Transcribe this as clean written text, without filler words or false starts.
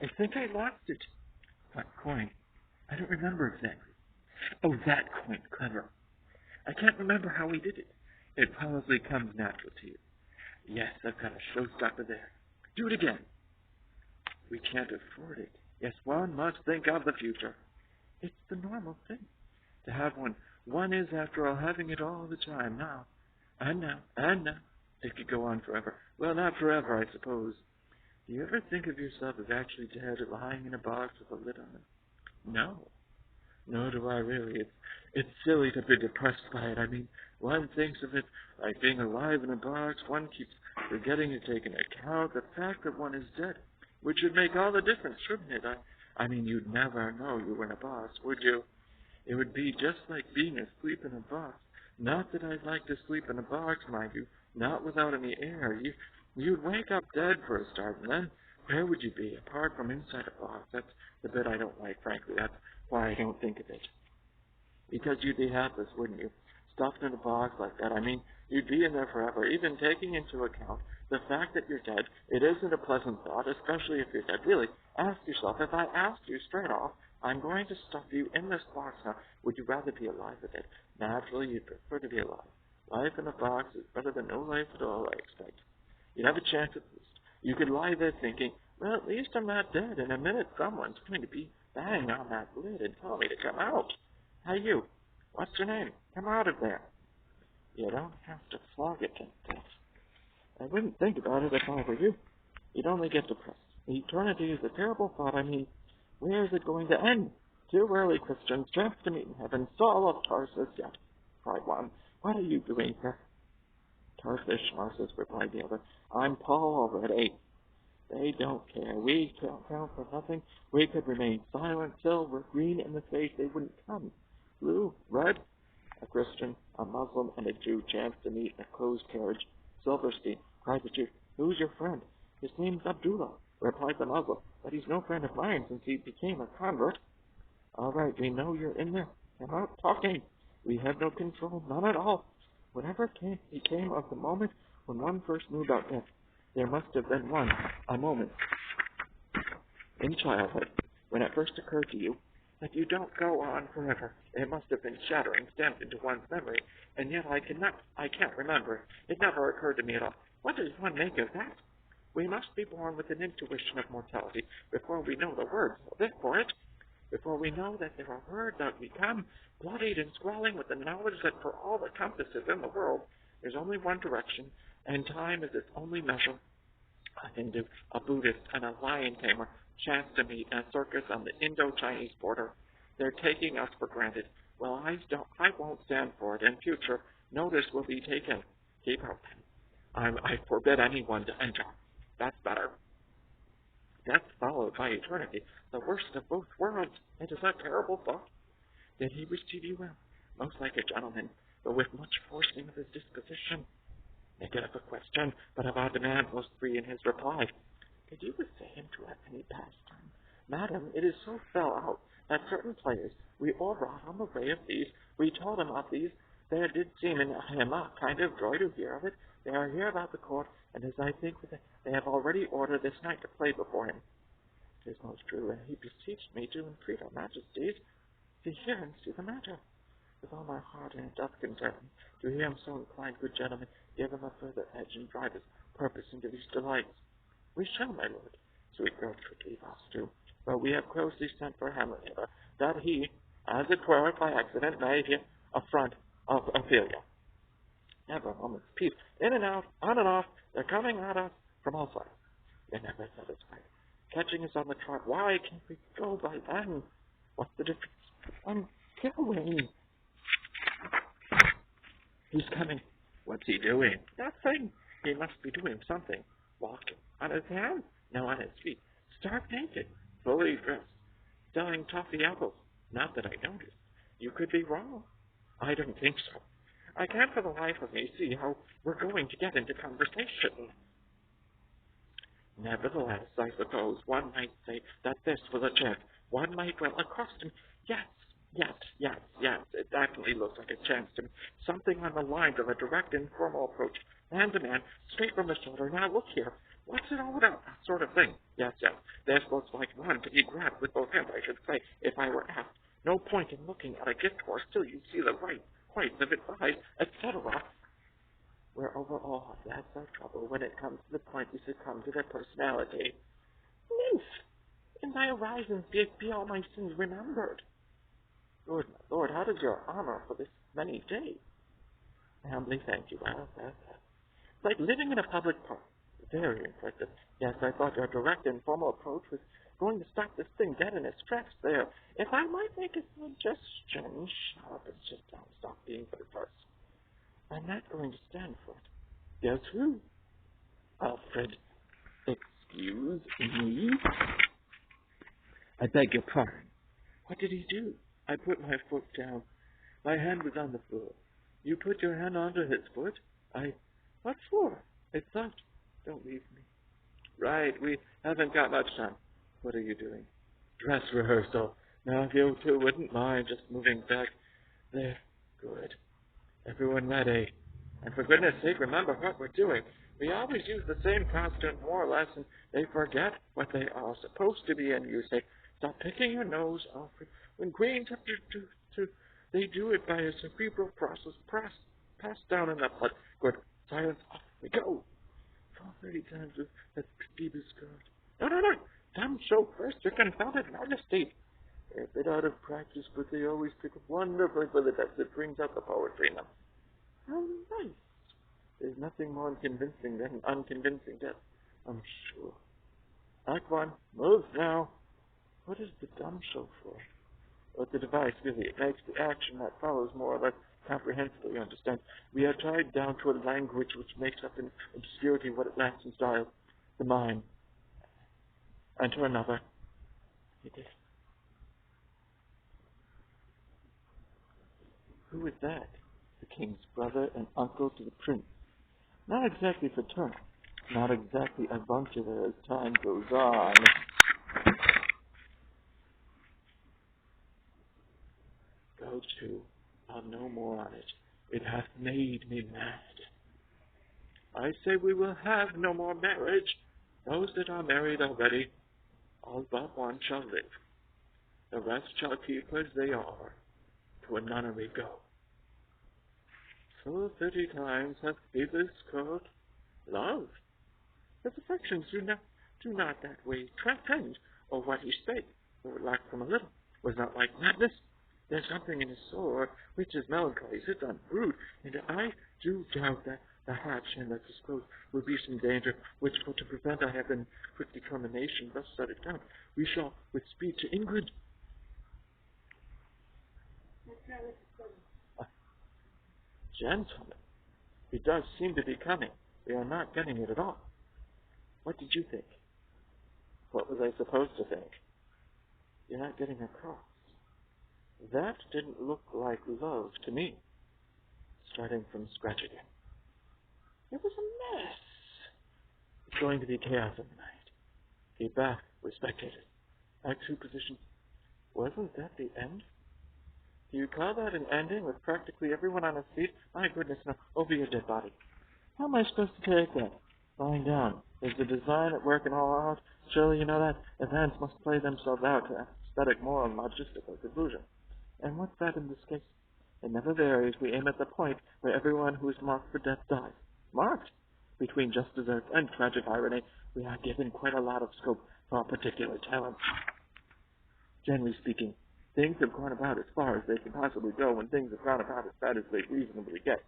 I think I lost it. What coin? I don't remember exactly. Oh, that coin. Clever. I can't remember how we did it. It probably comes natural to you. Yes, I've got a showstopper there. Do it again. We can't afford it. Yes, one must think of the future. It's the normal thing to have one. One is, after all, having it all the time now. And now, and now. It could go on forever. Well, not forever, I suppose. Do you ever think of yourself as actually dead, lying in a box with a lid on it? No. Nor do I really. It's silly to be depressed by it. I mean, one thinks of it like being alive in a box. One keeps forgetting to take into account the fact that one is dead, which would make all the difference, shouldn't it? I mean, you'd never know you were in a box, would you? It would be just like being asleep in a box. Not that I'd like to sleep in a box, mind you, not without any air. You'd wake up dead for a start, and then where would you be, apart from inside a box? That's the bit I don't like, frankly. That's why I don't think of it. Because you'd be helpless, wouldn't you? Stuffed in a box like that. I mean, you'd be in there forever, even taking into account the fact that you're dead. It isn't a pleasant thought, especially if you're dead. Really, ask yourself, if I asked you straight off, I'm going to stuff you in this box now, would you rather be alive or dead? Naturally, you'd prefer to be alive. Life in a box is better than no life at all, I expect. You'd have a chance at least. You could lie there thinking, well, at least I'm not dead. In a minute, someone's going to be banging on that lid and tell me to come out. Hey, you. What's your name? Come out of there. You don't have to flog it to death. I wouldn't think about it if I were you. You'd only get depressed. Eternity is a terrible thought. I mean, where is it going to end? Too early, Christians. Chance to meet in heaven. Saul of Tarsus yet, cried one. What are you doing here? Tarsus, replied the other. I'm Paul already. They don't care. We can't count for nothing. We could remain silent, silver, green in the face. They wouldn't come. Blue, red. A Christian, a Muslim, and a Jew chanced to meet in a closed carriage. Silverstein, cried the Jew. Who's your friend? His name's Abdullah, replied the Muslim, but he's no friend of mine since he became a convert. All right, we know you're in there. Come out talking. We have no control, none at all. Whatever became of the moment when one first knew about death, there must have been a moment in childhood when it first occurred to you that you don't go on forever. It must have been shattering, stamped into one's memory, and yet I can't remember. It never occurred to me at all. What does one make of that? We must be born with an intuition of mortality before we know the words for it, before we know that there are words that become bloodied and squalling with the knowledge that for all the compasses in the world, there's only one direction, and time is its only measure. A Hindu, a Buddhist, and a lion tamer chance to meet in a circus on the Indo-Chinese border. They're taking us for granted. Well, I won't stand for it. In future, notice will be taken. Keep out then. I forbid anyone to enter. That's better. Death followed by eternity, the worst of both worlds. It is a terrible thought. Did he receive you well? Most like a gentleman, but with much forcing of his disposition. Negative a question, but of our demand most free in his reply. Did you essay him to have any pastime? Madam, it is so fell out that certain players we all brought on the way of these. We told him of these. There did seem in him a kind of joy to hear of it. They are here about the court, and as I think they have already ordered this night to play before him. It is most true, and he beseeched me to entreat our majesties to hear and see the matter. With all my heart, and it doth content me to hear him so inclined, good gentlemen, give him a further edge and drive his purpose into these delights. We shall, my lord. Sweet girl should leave us too, but we have closely sent for Hamlet hither, that he, as it were by accident, may hear a front of Ophelia. Never a moment's peace. In and out, on and off, they're coming at us from all sides. They're never satisfied. Catching us on the trot, why can't we go by then? What's the difference? I'm going. He's coming. What's he doing? Nothing. He must be doing something. Walking. On his hands? No, on his feet. Stark naked. Fully dressed. Selling toffee apples. Not that I noticed. You could be wrong. I don't think so. I can't for the life of me see how we're going to get into conversation. Nevertheless, I suppose one might say that this was a chance. One might well accost him. Yes. It definitely looks like a chance to me. Something on the lines of a direct, informal approach, man to man, straight from the shoulder. Now look here. What's it all about? That sort of thing. Yes, yes. They're supposed to like one to be grabbed with both hands, I should say, if I were asked. No point in looking at a gift horse till you see the whites of its eyes, etc. We're overawed. That's our trouble when it comes to the point we succumb to their personality. Nymph! In thy horizons be all my sins remembered. Lord, my lord, how does your armor for this many days? I humbly thank you. Well. It's like living in a public park. Very impressive. Yes, I thought your direct and formal approach was going to stop this thing dead in its tracks there. If I might make a suggestion, shut up and sit down. Stop being so terse. I'm not going to stand for it. Guess who? Alfred. Excuse me? I beg your pardon. What did he do? I put my foot down. My hand was on the floor. You put your hand onto his foot? What for? It's not. Don't leave me. Right, we haven't got much time. What are you doing? Dress rehearsal. Now, if you two wouldn't mind just moving back. There. Good. Everyone ready. And for goodness sake, remember what we're doing. We always use the same costume, more or less, and they forget what they are supposed to be, and you say, stop picking your nose, Alfred. When queens have to they do it by a cerebral process passed down in the blood. Good. Silence. Off we go. 30 times with that Phoebe's skirt. No. Dumb show first. Your confounded majesty. They're a bit out of practice, but they always pick up wonderfully for the depth that brings out the poetry in them. How nice. There's nothing more unconvincing than unconvincing death, I'm sure. Act one. Move now. What is the dumb show for? But the device, really, it makes the action that follows more or less comprehensively, you understand. We are tied down to a language which makes up in obscurity what it lacks in style, the mime. Enter another. It is. Who is that? The king's brother and uncle to the prince. Not exactly fraternal, not exactly avuncular as time goes on. Go to. I'll no more on it. It hath made me mad. I say we will have no more marriage. Those that are married already, all but one shall live. The rest shall keep as they are. To a nunnery go. Full 30 times hath Phoebus called love. His affections do not that way transcend, or what he spake, though it lacked from a little, was not like madness. There's something in his soul which is melancholy, sits on brood, and I do doubt that the hatch and the disclosed will be some danger, which for to prevent I have in quick determination thus set it down. We shall with speed to England. Gentlemen, it does seem to be coming. We are not getting it at all. What did you think? What was I supposed to think? You're not getting across. That didn't look like love to me. Starting from scratch again. It was a mess. It's going to be chaos in the night. Keep back. We're spectators. Act 2 positions. Wasn't that the end? Do you call that an ending with practically everyone on his feet? My goodness, no. Over your dead body. How am I supposed to take that? Lying down. Is the design at work and all out? Surely you know that. Events must play themselves out to aesthetic, moral, and logistical conclusion. And what's that in this case? It never varies. We aim at the point where everyone who is marked for death dies. Marked? Between just desert and tragic irony, we are given quite a lot of scope for our particular talents. Generally speaking, things have gone about as far as they can possibly go when things have gone about as bad as they reasonably get.